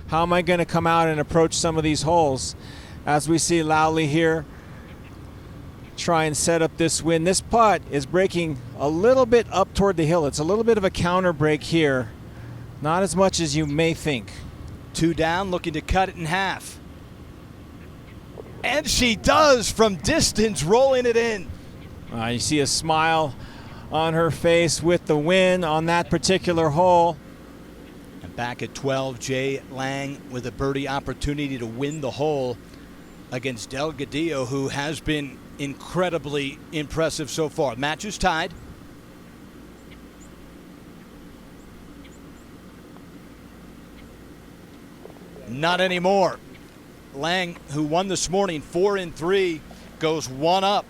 how am I going to come out and approach some of these holes? As we see Lowley here try and set up this wind. This putt is breaking a little bit up toward the hill. It's a little bit of a counter break here. Not as much as you may think. 2 down, looking to cut it in half. And she does from distance, rolling it in. You see a smile on her face with the win on that particular hole. And back at 12, Jay Lang with a birdie opportunity to win the hole against Delgadillo, who has been incredibly impressive so far. Match is tied. Not anymore. Lang, who won this morning 4 in 3, goes 1 up.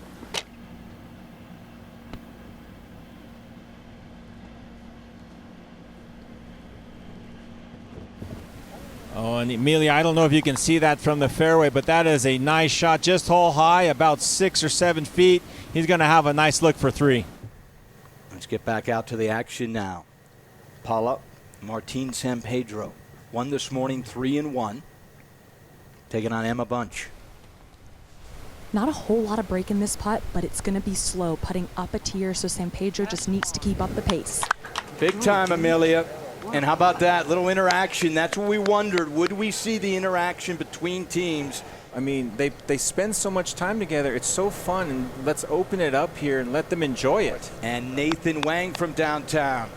Oh, and Amelia, I don't know if you can see that from the fairway, but that is a nice shot, just hole high, about 6 or 7 feet. He's going to have a nice look for 3. Let's get back out to the action now. Paula Martin San Pedro won this morning 3 in 1, taking on Emma Bunch. Not a whole lot of break in this putt, but it's going to be slow, putting up a tier, so San Pedro just needs to keep up the pace. Big time, Amelia. And how about that little interaction? That's what we wondered. Would we see the interaction between teams? I mean, they spend so much time together. It's so fun, and let's open it up here and let them enjoy it. And Nathan Wang from downtown.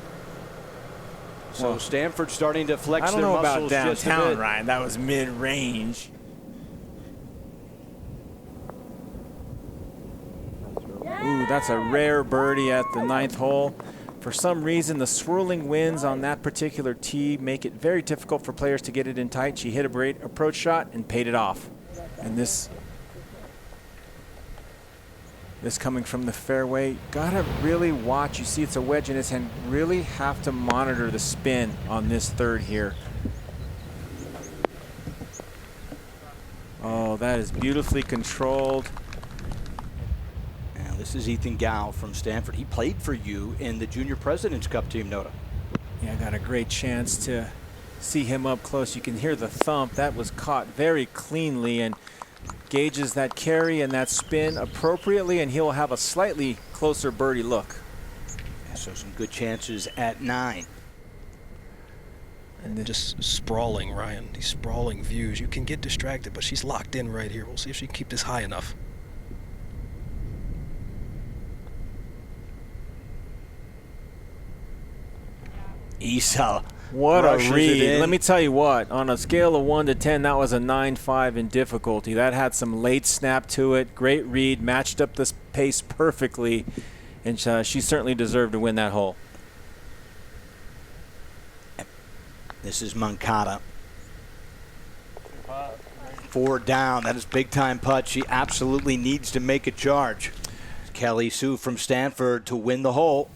So well, Stanford starting to flex their muscles. I don't know about just downtown, Ryan. That was mid-range. Ooh, that's a rare birdie at the 9th hole. For some reason, the swirling winds on that particular tee make it very difficult for players to get it in tight. She hit a great approach shot and paid it off. And this coming from the fairway, gotta really watch. You see it's a wedge in his hand. Really have to monitor the spin on this 3rd here. Oh, that is beautifully controlled. This is Ethan Gow from Stanford. He played for you in the Junior President's Cup team, Nota. Yeah, I got a great chance to see him up close. You can hear the thump. That was caught very cleanly and gauges that carry and that spin appropriately, and he'll have a slightly closer birdie look. Yeah, so some good chances at 9. And just sprawling, Ryan. These sprawling views. You can get distracted, but she's locked in right here. We'll see if she can keep this high enough. Isa. What a read. Let me tell you what, on a scale of 1 to 10, that was a 9.5 in difficulty. That had some late snap to it. Great read, matched up this pace perfectly, and she certainly deserved to win that hole. This is Moncada. 4 down. That is big time putt. She absolutely needs to make a charge. Kelly Sue from Stanford to win the hole.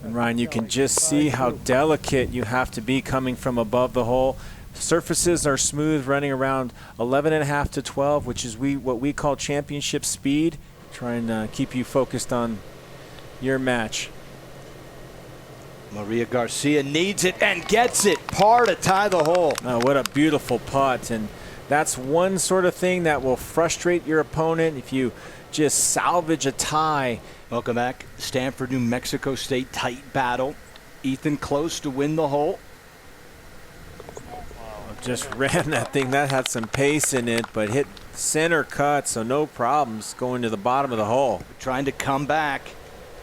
And Ryan, you can just see how delicate you have to be coming from above the hole. Surfaces are smooth, running around 11.5 to 12, which is what we call championship speed. Trying to keep you focused on your match. Maria Garcia needs it and gets it. Par to tie the hole. Oh, what a beautiful putt. And that's one sort of thing that will frustrate your opponent if you just salvage a tie. Welcome back. Stanford, New Mexico State tight battle. Ethan close to win the hole. Just ran that thing. That had some pace in it, but hit center cut, so no problems going to the bottom of the hole. Trying to come back.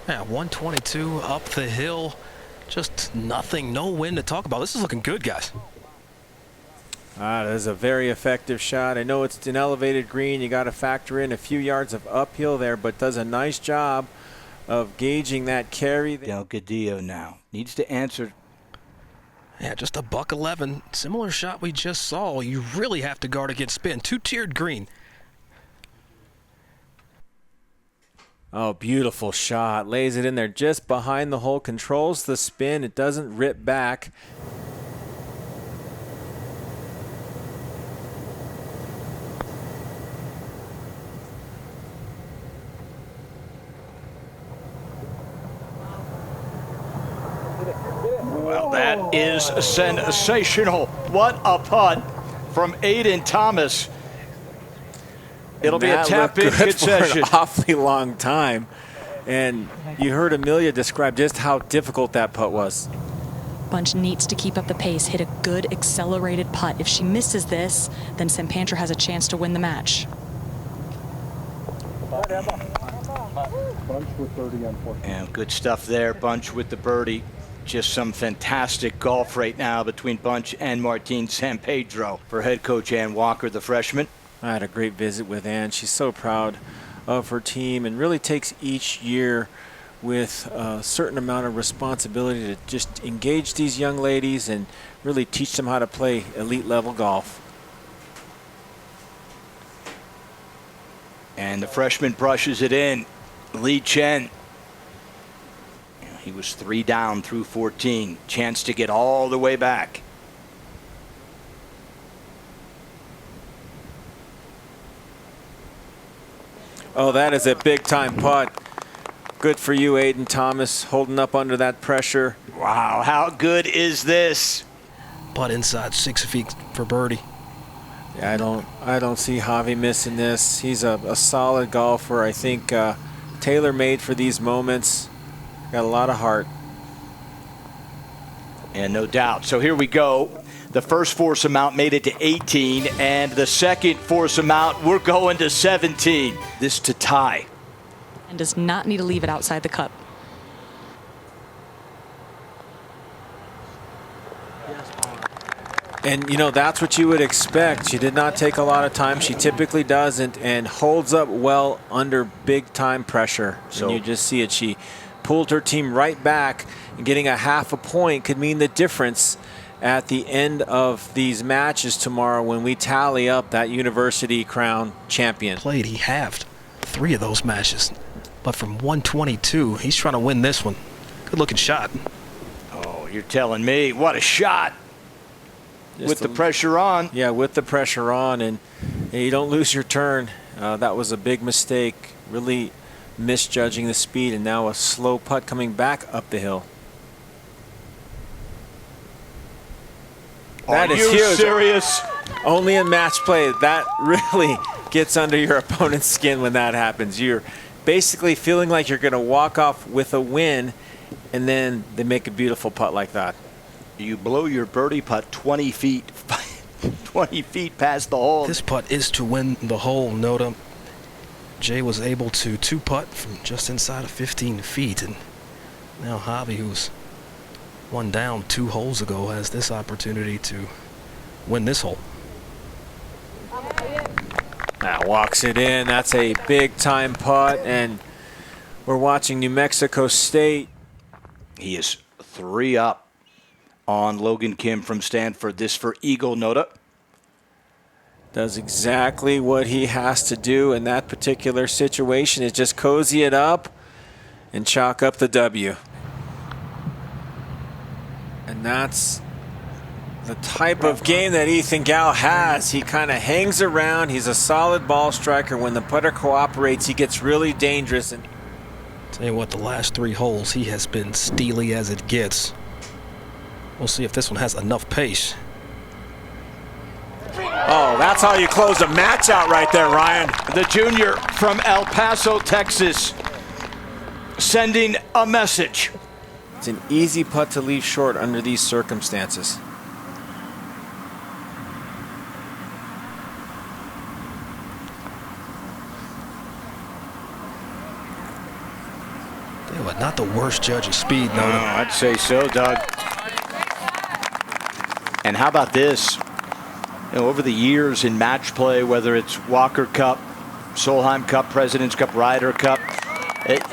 Yeah, 122 up the hill. Just nothing, no wind to talk about. This is looking good, guys. That is a very effective shot. I know it's an elevated green. You got to factor in a few yards of uphill there, but does a nice job of gauging that carry. Delgadillo now needs to answer. Yeah, just a $111. Similar shot we just saw. You really have to guard against spin. 2-tiered green. Oh, beautiful shot. Lays it in there just behind the hole, controls the spin. It doesn't rip back. Well, that is sensational. What a putt from Aiden Thomas. It'll be a tap-in concession. For an awfully long time. And you heard Amelia describe just how difficult that putt was. Bunch needs to keep up the pace, hit a good accelerated putt. If she misses this, then Sampandra has a chance to win the match. Bunch with birdie on 14. And good stuff there, Bunch with the birdie. Just some fantastic golf right now between Bunch and Martine Sampedro. For head coach Ann Walker, the freshman. I had a great visit with Ann. She's so proud of her team and really takes each year with a certain amount of responsibility to just engage these young ladies and really teach them how to play elite level golf. And the freshman brushes it in. Lee Chen. He was 3 down through 14. Chance to get all the way back. Oh, that is a big time putt. Good for you, Aiden Thomas, holding up under that pressure. Wow, how good is this? Putt inside 6 feet for birdie. Yeah, I don't see Javi missing this. He's a solid golfer. I think tailor-made for these moments. Got a lot of heart. And no doubt. So here we go. The first foursome out made it to 18, and the second foursome out, we're going to 17. This to tie. And does not need to leave it outside the cup. And, you know, that's what you would expect. She did not take a lot of time. She typically doesn't, and holds up well under big-time pressure. So and you just see it. She pulled her team right back, and getting a half a point could mean the difference at the end of these matches tomorrow when we tally up that university crown champion. Played, he halved 3 of those matches. But from 122, he's trying to win this one. Good looking shot. Oh, you're telling me. What a shot. With the pressure on. Yeah, with the pressure on, and you don't lose your turn. That was a big mistake. Really misjudging the speed, and now a slow putt coming back up the hill. That is huge. Are you serious? Only in match play, that really gets under your opponent's skin when that happens. You're basically feeling like you're going to walk off with a win, and then they make a beautiful putt like that. You blow your birdie putt 20 feet, 20 feet past the hole. This putt is to win the hole, Noda. Jay was able to 2-putt from just inside of 15 feet, and now Javi, who's 1 down 2 holes ago, has this opportunity to win this hole. Now walks it in. That's a big time putt, and we're watching New Mexico State. He is 3 up on Logan Kim from Stanford. This for Eagle, Noda. Does exactly what he has to do in that particular situation, is just cozy it up and chalk up the W. And that's the type of game that Ethan Gao has. He kind of hangs around. He's a solid ball striker. When the putter cooperates, he gets really dangerous. And tell you what, the last 3 holes, he has been steely as it gets. We'll see if this one has enough pace. Oh, that's how you close a match out right there, Ryan. The junior from El Paso, Texas, sending a message. It's an easy putt to leave short under these circumstances. But not the worst judge of speed, Noda. I'd say so, Doug. And how about this? You know, over the years in match play, whether it's Walker Cup, Solheim Cup, President's Cup, Ryder Cup,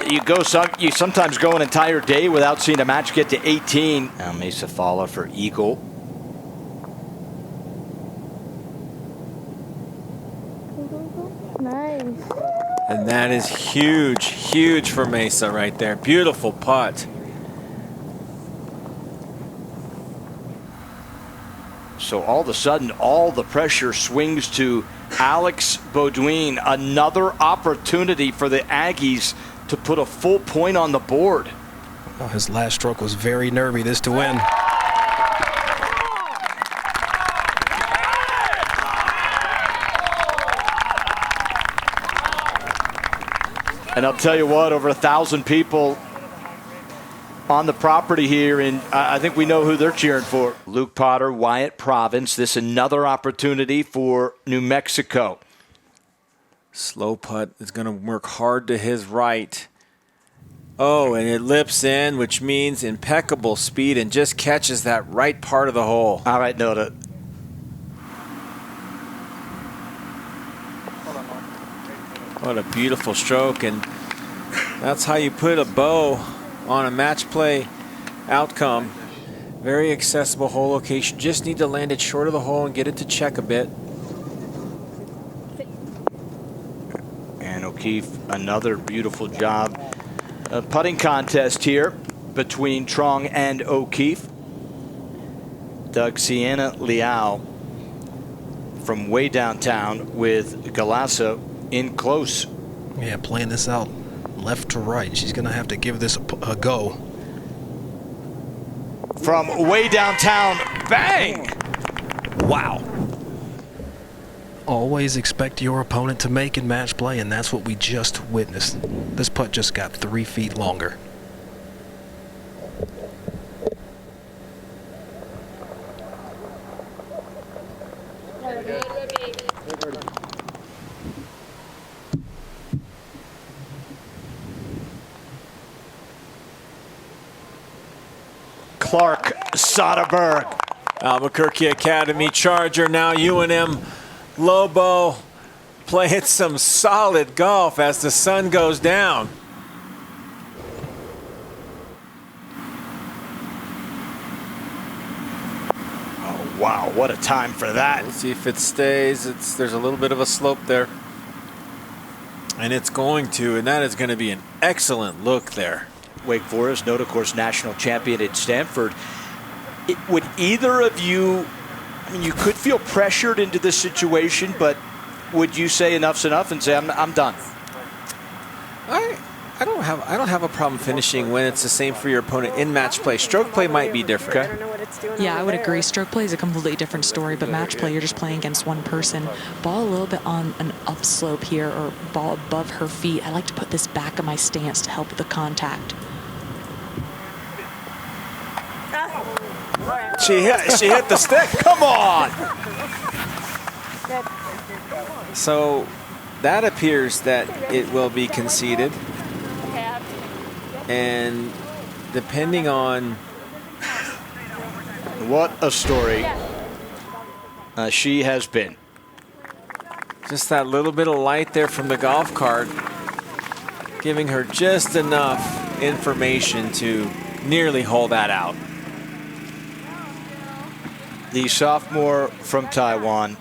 you sometimes go an entire day without seeing a match get to 18. Now Mesa Fala for Eagle. Nice. And that is huge, huge for Mesa right there. Beautiful putt. So all of a sudden, all the pressure swings to Alex Beaudoin. Another opportunity for the Aggies to put a full point on the board. Oh, his last stroke was very nervy, this to win. And I'll tell you what, over 1,000 people on the property here, and I think we know who they're cheering for. Luke Potter, Wyatt Province. This another opportunity for New Mexico. Slow putt is going to work hard to his right. Oh, and it lips in, which means impeccable speed and just catches that right part of the hole. All right, Noda. What a beautiful stroke, and that's how you put a bow on a match play outcome. Very accessible hole location. Just need to land it short of the hole and get it to check a bit. And O'Keefe, another beautiful job. A putting contest here between Trong and O'Keefe. Doug Sienna Liao from way downtown with Galassa in close. Yeah, playing this out left to right. She's going to have to give this a go. From way downtown, bang! Wow. Always expect your opponent to make in match play, and that's what we just witnessed. This putt just got 3 feet longer. Clark Soderberg. Albuquerque Academy Charger, now UNM Lobo playing some solid golf as the sun goes down. Oh, wow, what a time for that. Let's see if it stays. There's a little bit of a slope there. And it's going to, and that is going to be an excellent look there. Wake Forest, Note, of course, national champion at Stanford. Would either of you, I mean, you could feel pressured into this situation, but would you say enough's enough and say, I'm done? I don't have a problem finishing when it's the same for your opponent in match play. Stroke play might be different. Okay. Yeah, I would agree. Stroke play is a completely different story, but match play, you're just playing against one person. Ball a little bit on an upslope here, or ball above her feet. I like to put this back of my stance to help with the contact. She hit the stick. Come on. So that appears that it will be conceded. And depending on what a story she has been. Just that little bit of light there from the golf cart, giving her just enough information to nearly hold that out. The sophomore from Taiwan,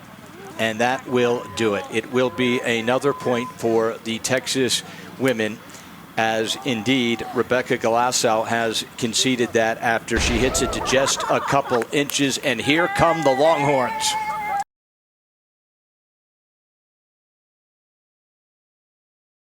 and that will do it. It will be another point for the Texas women, as indeed Rebecca Galassow has conceded that after she hits it to just a couple inches. And here come the Longhorns.